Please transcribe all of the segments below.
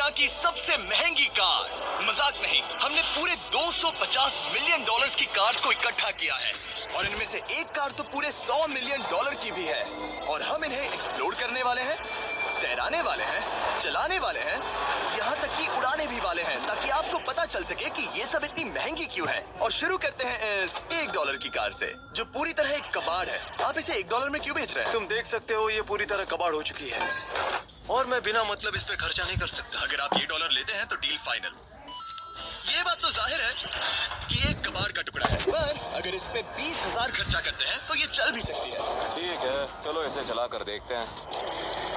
दुनिया की सबसे महंगी कार्स। मजाक नहीं, हमने पूरे 250 मिलियन डॉलर्स की कार्स को इकट्ठा किया है और इनमें से एक कार तो पूरे 100 मिलियन डॉलर की भी है। और हम इन्हें एक्सप्लोर करने वाले हैं, तैराने वाले हैं, चलाने वाले हैं, यहाँ तक कि उड़ाने भी वाले हैं, ताकि आपको पता चल सके कि ये सब इतनी महंगी क्यों है। और शुरू करते हैं इस $1 की कार से, जो पूरी तरह एक कबाड़ है। आप इसे $1 में क्यों बेच रहे हैं? तुम देख सकते हो ये पूरी तरह कबाड़ हो चुकी है और मैं बिना मतलब इस पे खर्चा नहीं कर सकता। अगर आप ये $1 लेते हैं तो डील फाइनल। ये बात तो जाहिर है कि एक कबाड़ का टुकड़ा है, पर अगर इस पे 20,000 खर्चा करते हैं तो ये चल भी सकती है। ठीक है, चलो इसे चला कर देखते हैं।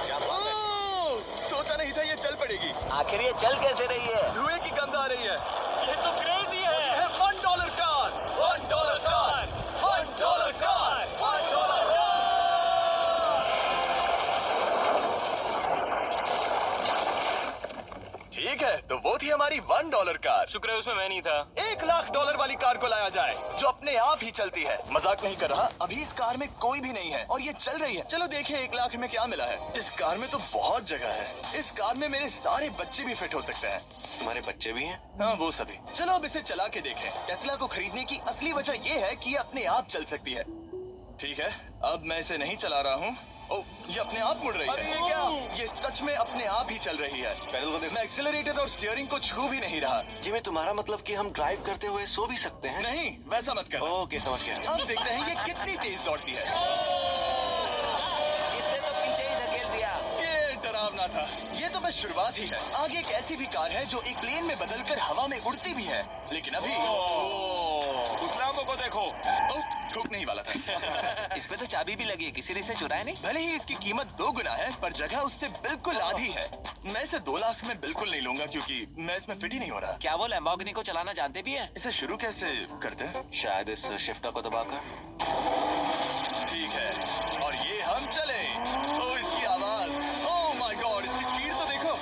क्या बात है? सोचा नहीं था ये चल पड़ेगी। आखिर ये चल कैसे रही है? धुएं की गंध आ रही है। ये तो क्रेजी है। ये है $1 कार, $1 कार, $1 कार, $1 कार। ठीक है, तो वो थी हमारी $1 कार। शुक्र है उसमें मैं नहीं था। $1,00,000 वाली कार को लाया जाए, जो अपने आप ही चलती है। मजाक नहीं कर रहा, अभी इस कार में कोई भी नहीं है और ये चल रही है। चलो देखिए 1,00,000 में क्या मिला है। इस कार में तो बहुत जगह है। इस कार में मेरे सारे बच्चे भी फिट हो सकते हैं। तुम्हारे बच्चे भी हैं? हाँ, वो सभी। चलो अब इसे चला के देखें। टेस्ला को खरीदने की असली वजह ये है कि ये अपने आप चल सकती है। ठीक है, अब मैं इसे नहीं चला रहा हूँ। ओह, ये अपने आप मुड़ रही है। ये क्या? ये सच में अपने आप ही चल रही है। मैं एक्सेलरेटर और स्टीयरिंग को छू भी नहीं रहा। जिमी, तुम्हारा मतलब कि हम ड्राइव करते हुए सो भी सकते हैं? नहीं, वैसा मत कर। ओके, समझ गया। अब देखते हैं ये कितनी तेज दौड़ती है। इसने तो पीछे ही धकेल दिया। ये डरावना था। ये तो बस शुरुआत ही है। आगे एक ऐसी भी कार है जो एक प्लेन में बदलकर हवा में उड़ती भी है, लेकिन अभी विकलांगों को देखो। ठोक नहीं वाला था। इस पे तो चाबी भी लगी है, किसी ने इसे चुराया नहीं? भले ही इसकी कीमत 2 गुना है, पर जगह उससे बिल्कुल आधी है। मैं इसे 2 लाख में बिल्कुल नहीं लूंगा, क्योंकि मैं इसमें फिट ही नहीं हो रहा। क्या वो लैम्बोर्गिनी को चलाना जानते भी हैं? इसे शुरू कैसे करते हैं? शायद इस शिफ्टर को दबाकर। ठीक है, और ये हम चले। ओह, इसकी आवाज, ओह माय गॉड, इसकी स्पीड तो देखो।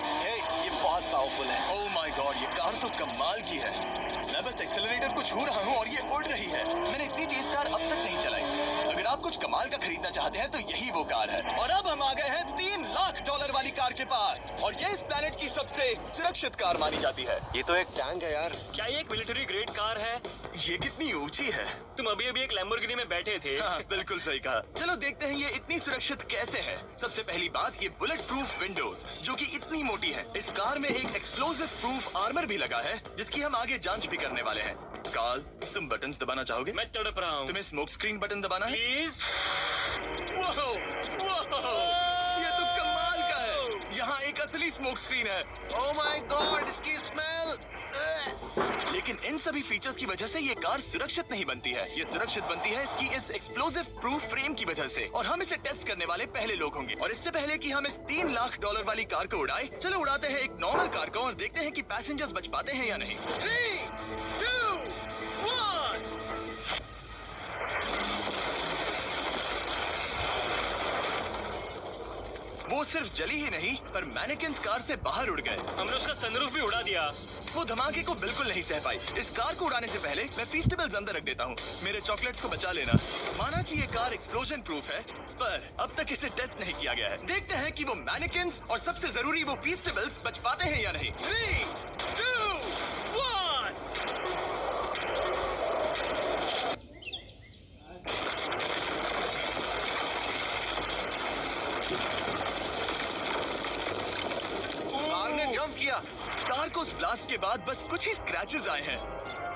ये बहुत पावरफुल है। ओह माय गॉड, ये कार तो कमाल की है। मैं बस एक्सेलरेटर को छू रहा हूँ और ये उड़ रही है। मैंने इतनी तेज कार अब तक नहीं चलाई। अगर आप कुछ कमाल का खरीदना चाहते हैं तो यही वो कार है। और अब हम आ गए हैं $3,00,000 वाली कार के पास, और ये इस प्लेनेट की सबसे सुरक्षित कार मानी जाती है। ये तो एक टैंक है यार। क्या ये एक मिलिट्री ग्रेड कार है? ये कितनी ऊंची है। तुम अभी अभी एक लैम्बोर्गिनी में बैठे थे। हाँ, बिल्कुल सही कहा। चलो देखते हैं ये इतनी सुरक्षित कैसे है। सबसे पहली बात, ये बुलेट प्रूफ विंडोज, जो कि इतनी मोटी है। इस कार में एक एक्सप्लोसिव प्रूफ आर्मर भी लगा है, जिसकी हम आगे जांच भी करने वाले हैं। कार्ल, तुम बटन्स दबाना चाहोगे? मैं तड़प रहा हूँ। तुम्हें स्मोक स्क्रीन बटन दबाना है? प्लीज। ये तो कमाल का है। यहाँ एक असली स्मोक स्क्रीन है। ओह माय गॉड, इसकी स्मेल। लेकिन इन सभी फीचर्स की वजह से ये कार सुरक्षित नहीं बनती है। ये सुरक्षित बनती है इसकी इस एक्सप्लोसिव प्रूफ फ्रेम की वजह से। और हम इसे टेस्ट करने वाले पहले लोग होंगे। और इससे पहले कि हम इस $3,00,000 वाली कार को उड़ाए, चलो उड़ाते हैं एक नॉर्मल कार को और देखते हैं कि पैसेंजर्स बच पाते हैं या नहीं। 3, 2, 1। वो सिर्फ जली ही नहीं, पर मैनेकिन्स कार से बाहर उड़ गए। हमने उसका सनरूफ भी उड़ा दिया। वो धमाके को बिल्कुल नहीं सह पाई। इस कार को उड़ाने से पहले मैं फीस्टेबल्स अंदर रख देता हूँ। मेरे चॉकलेट्स को बचा लेना। माना कि ये कार एक्सप्लोजन प्रूफ है, पर अब तक इसे टेस्ट नहीं किया गया है। देखते हैं कि वो मैनेकिन्स और सबसे जरूरी वो फीस्टेबल्स बच पाते हैं या नहीं। 3, 2, 1। कार ने जंप किया। कार को उस ब्लास्ट के बाद बस कुछ ही स्क्रैचेस आए हैं।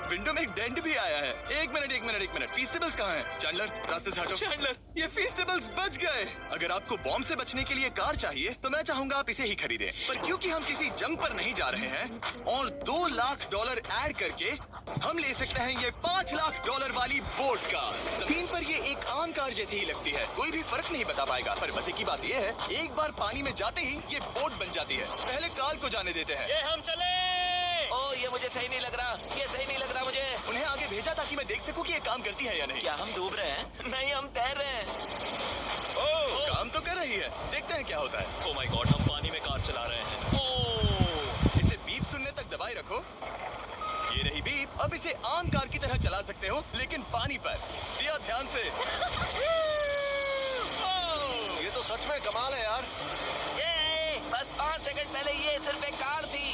विंडो में एक डेंट भी आया है। एक मिनट, फीस्टेबल्स कहाँ हैं? चैंडलर, रास्ते से हटो। चैंडलर, ये फीस्टेबल्स बच गए। अगर आपको बॉम्ब से बचने के लिए कार चाहिए, तो मैं चाहूंगा आप इसे ही खरीदें। पर क्योंकि हम किसी जंग पर नहीं जा रहे हैं और $2,00,000 ऐड करके हम ले सकते हैं ये $5,00,000 वाली बोट कार। स्क्रीन पर ये एक आम कार जैसी ही लगती है, कोई भी फर्क नहीं बता पाएगा। पर मजे की बात ये है, एक बार पानी में जाते ही ये बोट बन जाती है। पहले कार को जाने देते हैं। ये हम चले। ओह, ये मुझे सही नहीं लग रहा। ये सही नहीं लग रहा मुझे। उन्हें आगे भेजा ताकि मैं देख सकूं कि ये काम करती है या नहीं। क्या हम डूब रहे हैं? नहीं, हम तैर रहे हैं। ओह, काम तो कर रही है। देखते हैं क्या होता है। ओह माय गॉड, हम पानी में कार चला रहे हैं। ओह, इसे बीप सुनने तक दबाए रखो। ये रही बीप। अब इसे आम कार की तरह चला सकते हो, लेकिन पानी पर। दिया ध्यान से। ये तो सच में कमाल है यार। ये बस 5 सेकंड पहले ये सिर्फ एक कार थी।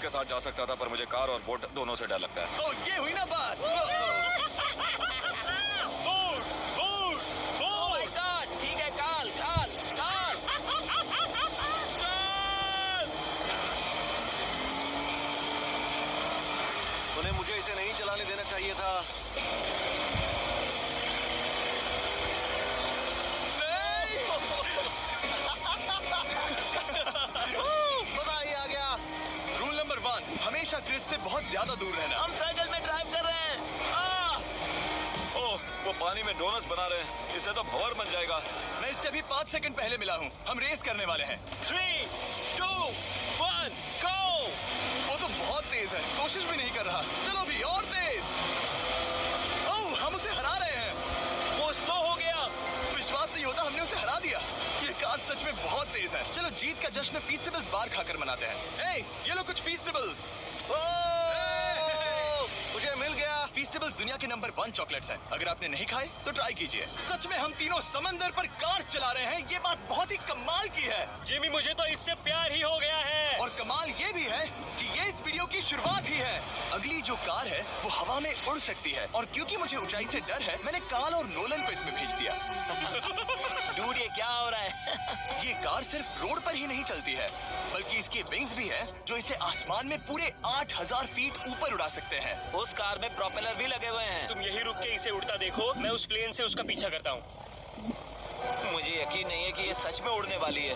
के साथ जा सकता था, पर मुझे कार और बोट दोनों से डर लगता है। तो ये हुई ना बात। ओह माय गॉड, ठीक है, काल काल काल उन्हें मुझे इसे नहीं चलाने देना चाहिए था। मजा ही आ गया। रूल नंबर 1, हमेशा क्रिस से बहुत ज्यादा दूर रहना। हम साइकिल में ड्राइव कर रहे हैं। ओह, वो पानी में डोनट्स बना रहे हैं। इससे तो भंवर बन जाएगा। मैं इससे अभी 5 सेकंड पहले मिला हूँ। हम रेस करने वाले हैं। 3, 2, 1, गो। वो तो बहुत तेज है, कोशिश भी नहीं कर रहा। चलो भी और तेज। ओह, हम उसे हरा रहे हैं। वो स्लो हो गया। विश्वास नहीं होता, हमने उसे हरा दिया। ये कार सच में बहुत तेज है। चलो जीत का जश्न फीस्टेबल्स बार खाकर मनाते हैं। ए, ये लो कुछ फीस्टेबल्स। मुझे मिल गया। फीस्टेबल्स दुनिया के नंबर 1 चॉकलेट्स हैं। अगर आपने नहीं खाए तो ट्राई कीजिए। सच में हम तीनों समंदर पर कार्स चला रहे हैं। ये बात बहुत ही कमाल की है। जिमी, मुझे तो इससे प्यार ही हो गया है। और कमाल ये भी है कि ये इस वीडियो की शुरुआत ही है। अगली जो कार है वो हवा में उड़ सकती है, और क्योंकि मुझे ऊंचाई से डर है, मैंने काल और नोलन को इसमें भेज दिया। डूड, ये क्या हो रहा है? ये कार सिर्फ रोड पर ही नहीं चलती है, बल्कि इसके विंग्स भी हैं जो इसे आसमान में पूरे 8000 फीट ऊपर उड़ा सकते हैं। उस कार में प्रोपेलर भी लगे हुए हैं। तुम यही रुक के इसे उड़ता देखो, मैं उस प्लेन से उसका पीछा करता हूँ। मुझे यकीन नहीं है कि ये सच में उड़ने वाली है।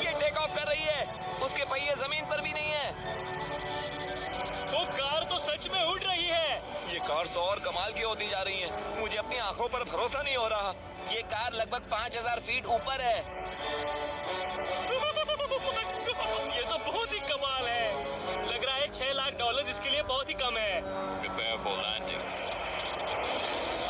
ये टेक ऑफ कर रही है। उसके पहिए जमीन पर भी नहीं है। वो कार तो सच में उड़ रही है। ये कार तो और कमाल की होती जा रही है। मुझे अपनी आंखों पर भरोसा नहीं हो रहा। ये कार लगभग 5000 फीट ऊपर है। ये तो बहुत ही कमाल है। लग रहा है $6 लाख इसके लिए बहुत ही कम है। Prepare for landing.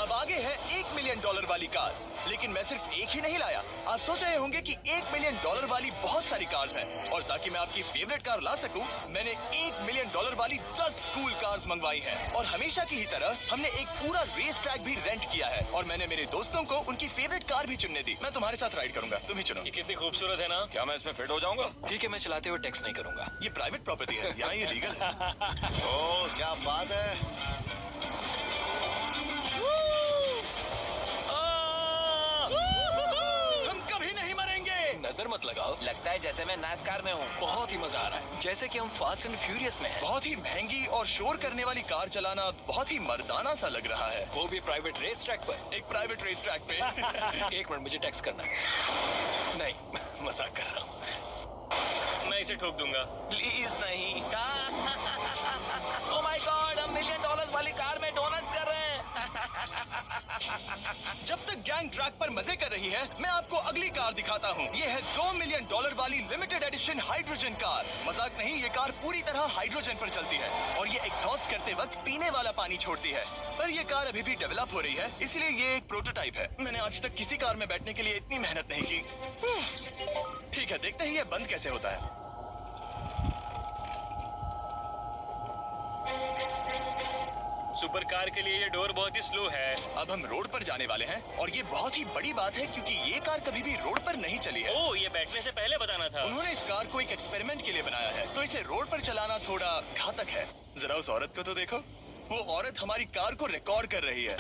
अब आगे है $1 मिलियन वाली कार। लेकिन मैं सिर्फ एक ही नहीं लाया। आप सोच रहे होंगे कि $1 मिलियन वाली बहुत सारी कार्स हैं, और ताकि मैं आपकी फेवरेट कार ला सकूं, मैंने $1 मिलियन वाली 10 कूल कार्स मंगवाई हैं। और हमेशा की ही तरह हमने एक पूरा रेस ट्रैक भी रेंट किया है, और मैंने मेरे दोस्तों को उनकी फेवरेट कार भी चुनने दी। मैं तुम्हारे साथ राइड करूंगा, तुम ही चुनो। ये कितनी खूबसूरत है ना। क्या मैं इसमें फिट हो जाऊंगा? ठीक है, मैं चलाते हुए टेक्स्ट नहीं करूंगा। ये प्राइवेट प्रॉपर्टी है, यहाँ ये लीगल है। ओह, क्या बात है। हम कभी नहीं मरेंगे। नजर मत लगाओ। लगता है जैसे मैं नासकार में हूँ। बहुत ही मजा आ रहा है, जैसे कि हम फास्ट एंड फ्यूरियस में हैं। बहुत ही महंगी और शोर करने वाली कार चलाना बहुत ही मर्दाना सा लग रहा है। वो भी प्राइवेट रेस ट्रैक पर। एक प्राइवेट रेस ट्रैक पे। 1 मिनट, मुझे टेक्स्ट करना है। नहीं, मजाक कर रहा हूँ। मैं इसे ठोक दूंगा। प्लीज नहीं। ओह माय गॉड, हम $1 मिलियन वाली कार में डोनट्स कर रहे हैं। जब तक गैंग ट्रैक पर मजे कर रही है, मैं आपको अगली कार दिखाता हूँ। ये है $2 मिलियन वाली लिमिटेड एडिशन हाइड्रोजन कार। मजाक नहीं, ये कार पूरी तरह हाइड्रोजन पर चलती है, और ये एग्जॉस्ट करते वक्त पीने वाला पानी छोड़ती है। पर ये कार अभी भी डेवलप हो रही है, इसलिए ये एक प्रोटोटाइप है। मैंने आज तक किसी कार में बैठने के लिए इतनी मेहनत नहीं की। ठीक है, देखते हैं ये बंद कैसे होता है। सुपर कार के लिए ये डोर बहुत ही स्लो है। अब हम रोड पर जाने वाले हैं, और ये बहुत ही बड़ी बात है क्योंकि ये कार कभी भी रोड पर नहीं चली है। ओह, ये बैठने से पहले बताना था। उन्होंने इस कार को एक एक्सपेरिमेंट के लिए बनाया है, तो इसे रोड पर चलाना थोड़ा घातक है। जरा उस औरत को तो देखो, वो औरत हमारी कार को रिकॉर्ड कर रही है।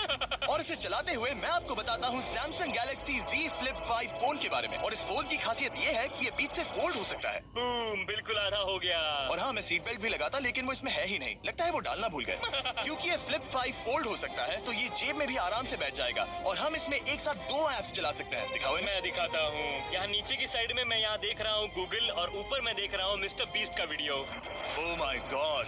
और इसे चलाते हुए मैं आपको बताता हूँ Samsung Galaxy Z Flip 5 phone के बारे में। और इस फोन की खासियत ये है कि ये बीच से फोल्ड हो सकता है। बूम, बिल्कुल आधा हो गया। और हाँ, मैं सीट बेल्ट भी लगाता, लेकिन वो इसमें है ही नहीं। लगता है वो डालना भूल गए। क्योंकि ये Flip 5 फोल्ड हो सकता है, तो ये जेब में भी आराम से बैठ जाएगा, और हम इसमें एक साथ 2 ऐप्स चला सकते हैं। दिखाओ इन्हें। मैं दिखाता हूँ। यहाँ नीचे की साइड में मैं यहाँ देख रहा हूँ गूगल, और ऊपर मैं देख रहा हूँ मिस्टर बीस्ट का वीडियो। ओह माय गॉड,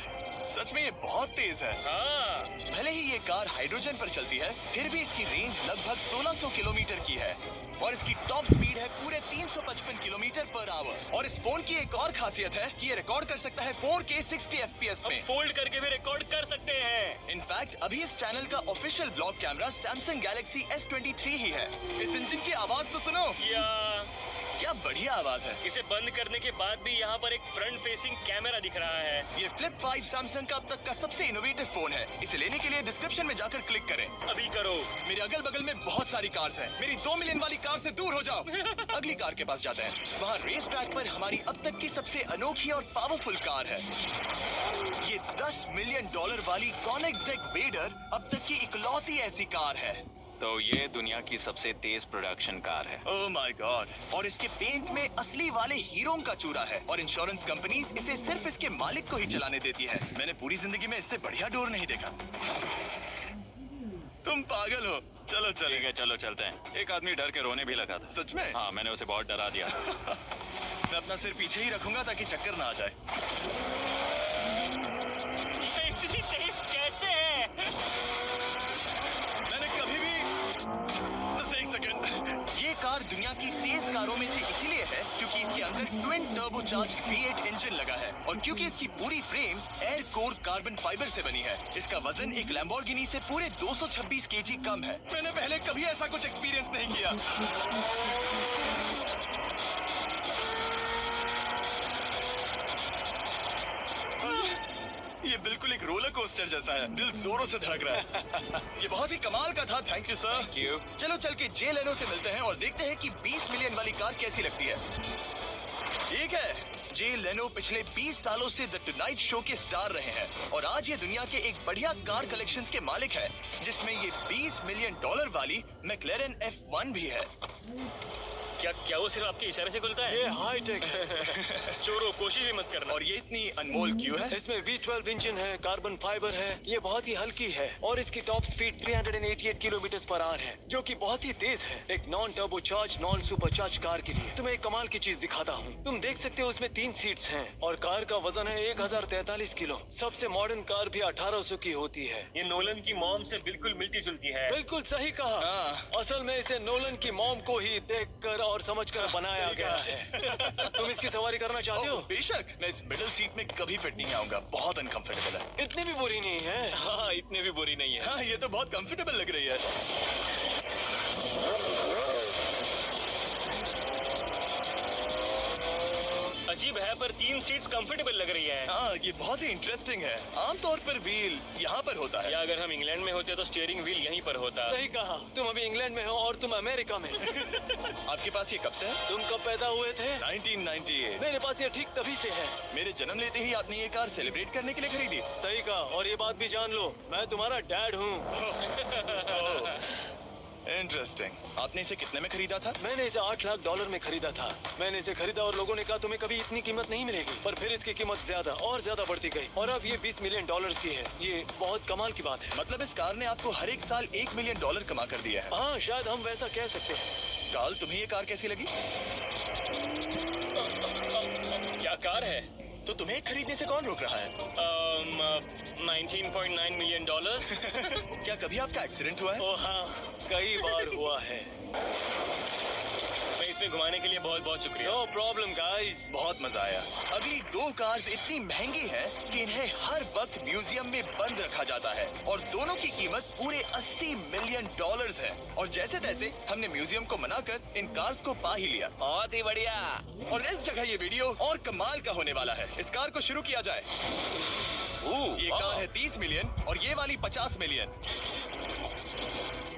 सच में ये बहुत तेज है। हाँ, भले ही ये कार हाइड्रोजन पर चलती है, फिर भी इसकी रेंज लगभग 1600 किलोमीटर की है, और इसकी टॉप स्पीड है पूरे 355 किलोमीटर पर आवर। और इस फोन की एक और खासियत है कि ये रिकॉर्ड कर सकता है 4K 60 FPS में। हम फोल्ड करके भी रिकॉर्ड कर सकते हैं। इनफैक्ट अभी इस चैनल का official blog camera Samsung Galaxy S23 ही है। इस इंजन की आवाज तो सुनो। या क्या क्या बढ़िया आवाज है। इसे बंद करने के बाद भी यहाँ पर एक फ्रंट फेसिंग कैमरा दिख रहा है। ये फ्लिप 5 सैमसंग का अब तक का सबसे इनोवेटिव फोन है। इसे लेने के लिए डिस्क्रिप्शन में जाकर क्लिक करें। अभी करो। मेरे अगल बगल में बहुत सारी कार्स हैं। मेरी 2 मिलियन वाली कार से दूर हो जाओ। अगली कार के पास जाते हैं। वहाँ रेस ट्रैक पर हमारी अब तक की सबसे अनोखी और पावरफुल कार है। ये $10 मिलियन वाली Koenigsegg Raider अब तक की इकलौती ऐसी कार है। तो ये दुनिया की सबसे तेज प्रोडक्शन कार है। Oh my God. और इसके पेंट में असली वाले हीरों का चूरा है और इंश्योरेंस कंपनीज इसे सिर्फ इसके मालिक को ही चलाने देती है। मैंने पूरी जिंदगी में इससे बढ़िया डोर नहीं देखा। तुम पागल हो। चलो ठीक है, चलो चलते हैं। एक आदमी डर के रोने भी लगा था। सच में? हाँ, मैंने उसे बहुत डरा दिया। मैं अपना सिर पीछे ही रखूंगा ताकि चक्कर ना आ जाए। इतनी तेज कैसे है? मैंने कभी भी बस एक सेकंड। ये कार दुनिया की तेज कारों में से इसीलिए है क्योंकि इसके अंदर twin turbo charge V8 engine लगा है और क्योंकि इसकी पूरी frame air core carbon fibre से बनी है। इसका वजन एक लैम्बोर्गिनी से पूरे 226 केजी कम है। मैंने पहले कभी ऐसा कुछ एक्सपीरियंस नहीं किया। ये बिल्कुल एक रोलर कोस्टर जैसा है। दिल जोरों से धड़क रहा है। ये बहुत ही कमाल का था। Thank you sir. Thank you. चलो चल के जे लेनो से मिलते हैं और देखते हैं कि 20 मिलियन वाली कार कैसी लगती है। ठीक है, जे लेनो पिछले 20 सालों से द टुनाइट शो के स्टार रहे हैं और आज ये दुनिया के एक बढ़िया कार कलेक्शंस के मालिक है जिसमें ये $20 मिलियन वाली मैक्लेरन F1 भी है। क्या वो सिर्फ आपके इशारे से खुलता है? ये हाई टेक है। चोरों, कोशिश भी मत करना। और ये इतनी अनमोल क्यों है? इसमें V12 इंजन है, कार्बन फाइबर है, ये बहुत ही हल्की है और इसकी top speed 388 kilometre per hour है जो कि बहुत ही तेज है एक non turbo charge non super charge car के लिए। तुम्हें एक कमाल की चीज दिखाता हूँ। तुम देख सकते हो उसमें 3 सीट्स हैं और कार का वजन है 1043 किलो। सबसे मॉडर्न कार भी 1800 की होती है। ये नोलन की मॉम से बिल्कुल मिलती जुलती है। बिल्कुल सही कहा। हाँ। असल में इसे नोलन की मॉम को ही देखकर और समझकर बनाया गया है। तुम इसकी सवारी करना चाहते हो? बेशक। मैं इस मिडिल सीट में कभी फिट नहीं आऊंगा। बहुत अनकंफर्टेबल है। इतनी भी बुरी नहीं है। हाँ, इतनी भी बुरी नहीं है। हाँ, ये तो बहुत कंफर्टेबल लग रही है। अजीब है पर 3 सीट्स कंफर्टेबल लग रही है। हाँ, ये बहुत ही इंटरेस्टिंग है। आमतौर पर व्हील यहाँ पर होता है। या अगर हम इंग्लैंड में होते तो स्टीयरिंग व्हील यहीं पर होता। सही कहा। तुम अभी इंग्लैंड में हो और तुम अमेरिका में। आपके पास ये कब से है? तुम कब पैदा हुए थे? 1998। मेरे पास ये ठीक तभी से है। मेरे जन्म लेते ही आपने ये कार सेलिब्रेट करने के लिए खरीदी। सही कहा। और ये बात भी जान लो, मैं तुम्हारा डैड हूँ। इंटरेस्टिंग। आपने इसे कितने में खरीदा था? मैंने इसे $8 लाख में खरीदा था। मैंने इसे खरीदा और लोगों ने कहा तुम्हें कभी इतनी कीमत नहीं मिलेगी, पर फिर इसकी कीमत ज्यादा और ज्यादा बढ़ती गई और अब ये $20 मिलियन की है। ये बहुत कमाल की बात है। मतलब इस कार ने आपको हर एक साल $1 मिलियन कमा कर दिया है। हाँ, शायद हम वैसा कह सकते हैं। काल, तुम्हें ये कार कैसी लगी? क्या कार है? तो तुम्हें खरीदने से कौन रोक रहा है? 19.9 मिलियन डॉलर्स। क्या कभी आपका एक्सीडेंट हुआ है? ओ हाँ, कई बार हुआ है। मैं इसमें घुमाने के लिए बहुत बहुत शुक्रिया। No problem guys. बहुत मजा आया। अगली 2 कार्स इतनी महंगी है कि इन्हें हर वक्त म्यूजियम में बंद रखा जाता है और दोनों की कीमत पूरे $80 मिलियन है। और जैसे तैसे हमने म्यूजियम को मनाकर इन कार्स को पा ही लिया। बहुत ही बढ़िया। और इस जगह ये वीडियो और कमाल का होने वाला है। इस कार को शुरू किया जाए। ये कार है 30 मिलियन और ये वाली 50 मिलियन।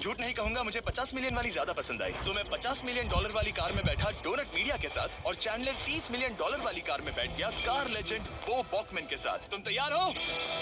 झूठ नहीं कहूंगा, मुझे 50 मिलियन वाली ज्यादा पसंद आई। तो मैं $50 मिलियन वाली कार में बैठा डोनट मीडिया के साथ और चैंडलर $30 मिलियन वाली कार में बैठ गया कार लेजेंड बो बॉकमैन के साथ। तुम तैयार हो?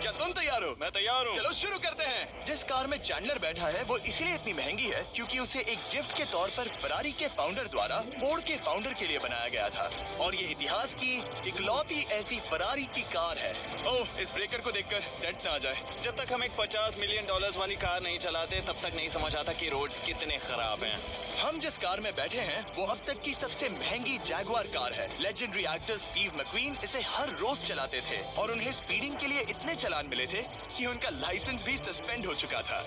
क्या तुम तैयार हो? मैं तैयार हूँ। चलो शुरू करते हैं। जिस कार में चैंडलर बैठा है वो इसलिए इतनी महंगी है क्योंकि उसे एक गिफ्ट के तौर पर फरारी के फाउंडर द्वारा फोर्ड के फाउंडर के लिए बनाया गया था और ये इतिहास की इकलौती ऐसी फरारी की कार है। ओह, इस ब्रेकर को देखकर डेंट ना आ जाए। जब तक हम एक $50 मिलियन वाली कार नहीं चलाते तब तक नहीं समझ आता कि रोड्स कितने खराब हैं। हम जिस कार में बैठे हैं वो अब तक की सबसे महंगी जैगुआर कार है। लेजेंडरी एक्टर स्टीव मैक्वीन इसे हर रोज चलाते थे और उन्हें स्पीडिंग के लिए इतने चालान मिले थे कि उनका लाइसेंस भी सस्पेंड हो चुका था।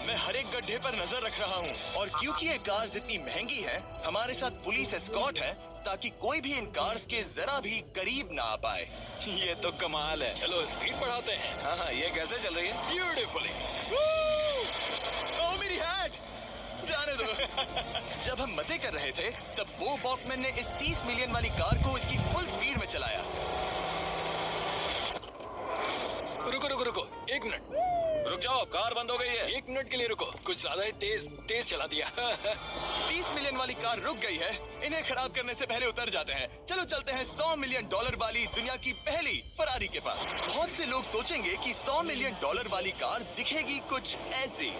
मैं हर एक गड्ढे पर नजर रख रहा हूँ और क्योंकि ये कार्स इतनी महंगी है, हमारे साथ पुलिस एस्कॉर्ट है ताकि कोई भी इन कार्स के जरा भी करीब ना आ पाए। ये तो कमाल है। चलो स्पीड बढ़ाते हैं। हाँ, ये कैसे चल रही है? ब्यूटीफुली। ओह, मेरी हैट! जाने दो। जब हम मजे कर रहे थे तब वो बॉकमैन ने इस 30 मिलियन वाली कार को इसकी फुल स्पीड में चलाया। रुको रुको रुको, 1 मिनट। रुक जाओ, कार बंद हो गई है। 1 मिनट के लिए रुको, कुछ ज्यादा ही तेज चला दिया। 30 मिलियन वाली कार रुक गई है। इन्हें खराब करने से पहले उतर जाते हैं। चलो चलते हैं $100 मिलियन वाली दुनिया की पहली फरारी के पास। बहुत से लोग सोचेंगे कि $100 मिलियन वाली कार दिखेगी कुछ ऐसी,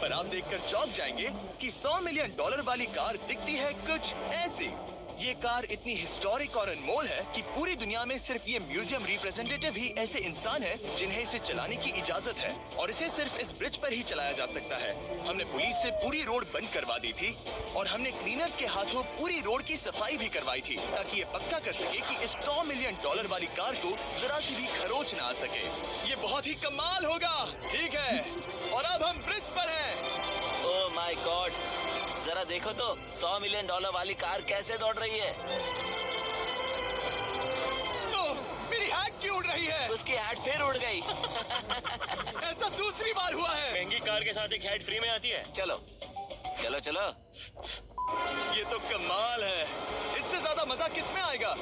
पर आप देखकर चौंक जाएंगे कि $100 मिलियन वाली कार दिखती है कुछ ऐसी। ये कार इतनी हिस्टोरिक और अनमोल है कि पूरी दुनिया में सिर्फ ये म्यूजियम रिप्रेजेंटेटिव ही ऐसे इंसान हैं जिन्हें इसे चलाने की इजाजत है, और इसे सिर्फ इस ब्रिज पर ही चलाया जा सकता है। हमने पुलिस से पूरी रोड बंद करवा दी थी और हमने क्लीनर्स के हाथों पूरी रोड की सफाई भी करवाई थी, ताकि ये पक्का कर सके कि इस $100 मिलियन वाली कार को जरा सी भी खरोच ना आ सके। ये बहुत ही कमाल होगा, ठीक है? और अब हम ब्रिज पर हैं। ओह माय गॉड, जरा देखो तो $100 मिलियन वाली कार कैसे दौड़ रही है। ओह, मेरी हैट क्यों उड़ रही है? उसकी हैट फिर उड़ गई। ऐसा दूसरी बार हुआ है। महंगी कार के साथ एक हेड फ्री में आती है। चलो चलो चलो। ये तो कमाल है। इससे ज्यादा मजा किसमें आएगा?